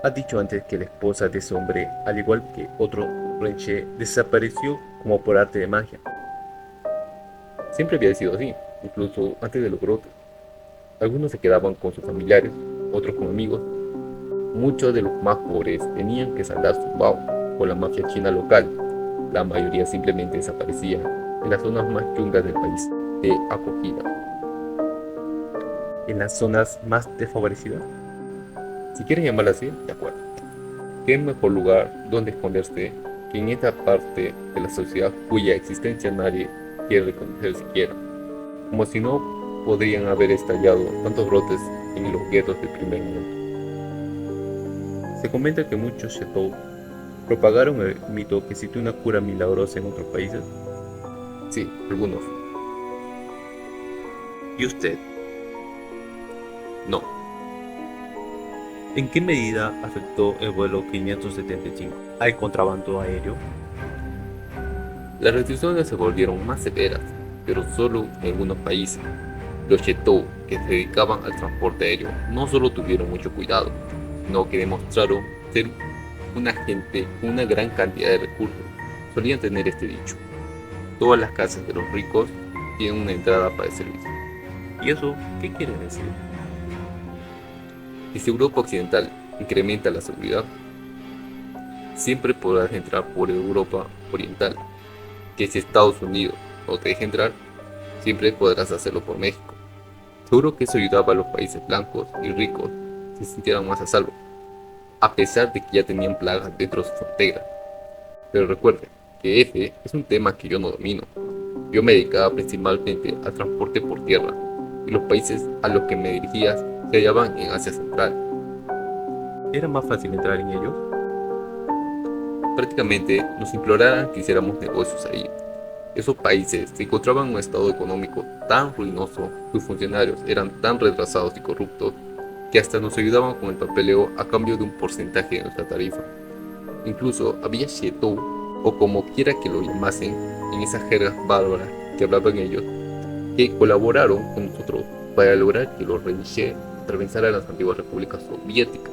Ha dicho antes que la esposa de ese hombre, al igual que otro Renche, desapareció como por arte de magia. Siempre había sido así, incluso antes de los brotes. Algunos se quedaban con sus familiares, otros con amigos. Muchos de los más pobres tenían que saldar su bao con la mafia china local. La mayoría simplemente desaparecía en las zonas más chungas del país de acogida. En las zonas más desfavorecidas, si quieres llamarla así, de acuerdo. ¿Qué mejor lugar donde esconderse que en esta parte de la sociedad cuya existencia nadie quiere reconocer siquiera? Como si no podrían haber estallado tantos brotes en los guetos del primer momento. Se comenta que muchos Shetou propagaron el mito que existe una cura milagrosa en otros países. Sí, algunos. ¿Y usted? No. ¿En qué medida afectó el vuelo 575 al contrabando aéreo? Las restricciones se volvieron más severas, pero solo en algunos países. Los Chetou, que se dedicaban al transporte aéreo, no solo tuvieron mucho cuidado, sino que demostraron ser una gente con una gran cantidad de recursos. Solían tener este dicho: todas las casas de los ricos tienen una entrada para el servicio. ¿Y eso qué quiere decir? Que si Europa Occidental incrementa la seguridad, siempre podrás entrar por Europa Oriental. Que si Estados Unidos no te deja entrar, siempre podrás hacerlo por México. Seguro que eso ayudaba a los países blancos y ricos se sintieran más a salvo, a pesar de que ya tenían plagas dentro de su frontera. Pero recuerden que ese es un tema que yo no domino. Yo me dedicaba principalmente al transporte por tierra, y los países a los que me dirigía se hallaban en Asia Central. ¿Era más fácil entrar en ellos? Prácticamente nos imploraban que hiciéramos negocios ahí. Esos países se encontraban en un estado económico tan ruinoso, sus funcionarios eran tan retrasados y corruptos, que hasta nos ayudaban con el papeleo a cambio de un porcentaje de nuestra tarifa. Incluso había Shetou, o como quiera que lo llamasen, en esas jergas bárbaras que hablaban ellos, que colaboraron con nosotros para lograr que los Renche atravesaran las antiguas repúblicas soviéticas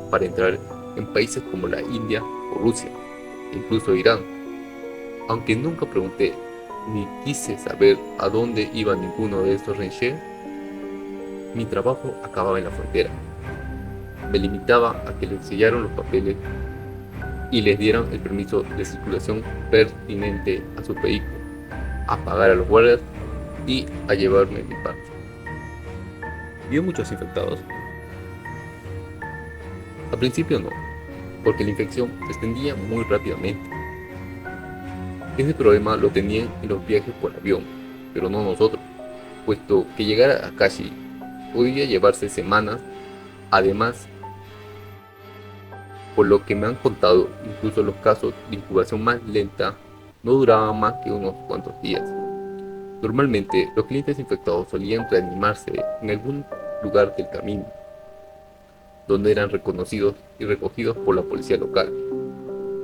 para entrar en países como la India o Rusia, e incluso Irán. Aunque nunca pregunté ni quise saber a dónde iba ninguno de estos Renche, mi trabajo acababa en la frontera. Me limitaba a que les sellaran los papeles y les dieran el permiso de circulación pertinente a su vehículo, a pagar a los guardias y a llevarme mi parte. ¿Vio muchos infectados? Al principio no, porque la infección se extendía muy rápidamente. Ese problema lo tenían en los viajes por avión, pero no nosotros, puesto que llegar a Kashi podía llevarse semanas. Además, por lo que me han contado, incluso los casos de incubación más lenta no duraban más que unos cuantos días. Normalmente, los clientes infectados solían reanimarse en algún lugar del camino, donde eran reconocidos y recogidos por la policía local.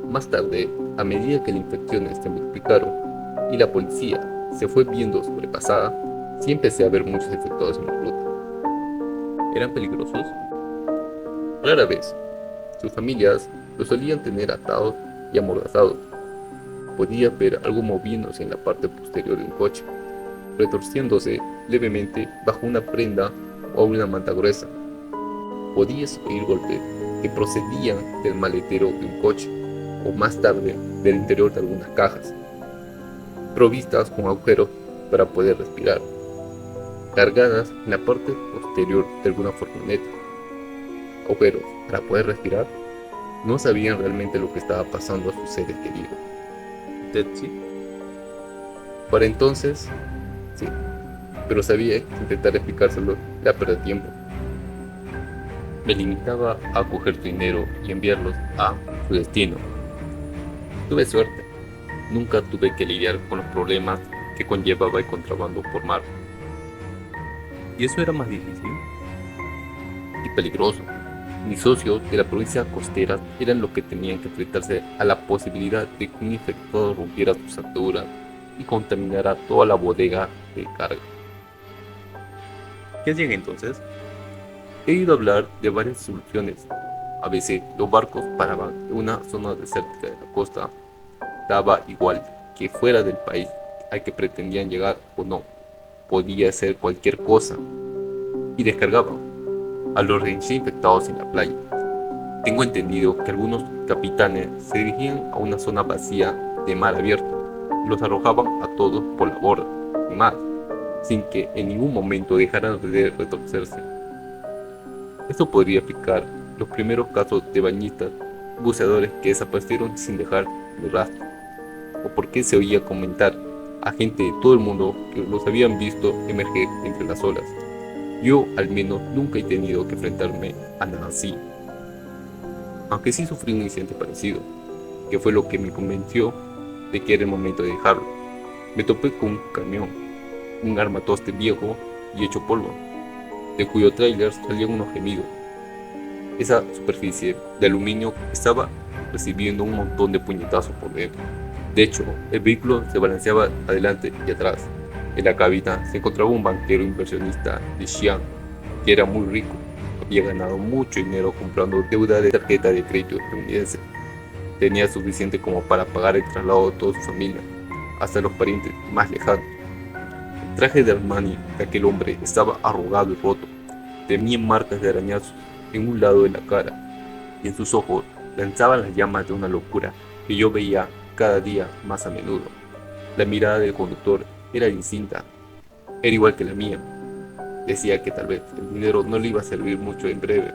Más tarde, a medida que las infecciones se multiplicaron y la policía se fue viendo sobrepasada, sí empecé a ver muchos infectados en la ruta. ¿Eran peligrosos? Rara vez. Sus familias los solían tener atados y amordazados. Podía ver algo moviéndose en la parte posterior de un coche, retorciéndose levemente bajo una prenda o una manta gruesa. Podías oír golpes que procedían del maletero de un coche, o más tarde del interior de algunas cajas, provistas con agujeros para poder respirar, cargadas en la parte posterior de alguna furgoneta. Agujeros para poder respirar. No sabían realmente lo que estaba pasando a sus seres queridos. ¿Usted sí? Para entonces, sí, pero sabía que intentar explicárselo era perder tiempo. Me limitaba a coger su dinero y enviarlos a su destino. Tuve suerte, nunca tuve que lidiar con los problemas que conllevaba el contrabando por mar. ¿Y eso era más difícil? Y peligroso. Mis socios de la provincia costera eran los que tenían que enfrentarse a la posibilidad de que un infectado rompiera sus ataduras y contaminara toda la bodega de carga. ¿Qué hacían entonces? He oído hablar de varias soluciones. A veces los barcos paraban en una zona desértica de la costa. Daba igual que fuera del país al que pretendían llegar o no. Podía ser cualquier cosa. Y descargaban a los recién infectados en la playa. Tengo entendido que algunos capitanes se dirigían a una zona vacía de mar abierto y los arrojaban a todos por la borda, y más, sin que en ningún momento dejaran de retorcerse. Esto podría explicar los primeros casos de bañistas buceadores que desaparecieron sin dejar ni rastro, o por qué se oía comentar a gente de todo el mundo que los habían visto emerger entre las olas. Yo al menos nunca he tenido que enfrentarme a nada así, aunque sí sufrí un incidente parecido, que fue lo que me convenció de que era el momento de dejarlo. Me topé con un camión, un armatoste viejo y hecho polvo, de cuyo tráiler salían unos gemidos. Esa superficie de aluminio estaba recibiendo un montón de puñetazos por dentro. De hecho, el vehículo se balanceaba adelante y atrás. En la cabina se encontraba un banquero inversionista de Xi'an, que era muy rico. Había ganado mucho dinero comprando deuda de tarjeta de crédito estadounidense. Tenía suficiente como para pagar el traslado de toda su familia, hasta los parientes más lejanos. El traje de Armani de aquel hombre estaba arrugado y roto. Tenía marcas de arañazos en un lado de la cara, y en sus ojos lanzaban las llamas de una locura que yo veía cada día más a menudo. La mirada del conductor era distinta, era igual que la mía. Decía que tal vez el dinero no le iba a servir mucho en breve.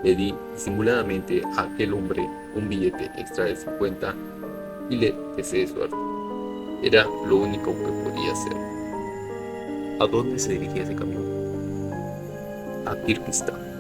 Le di disimuladamente a aquel hombre un billete extra de 50 y le deseé suerte. Era lo único que podía hacer. ¿A dónde se dirigía ese camión? A Kirguistán.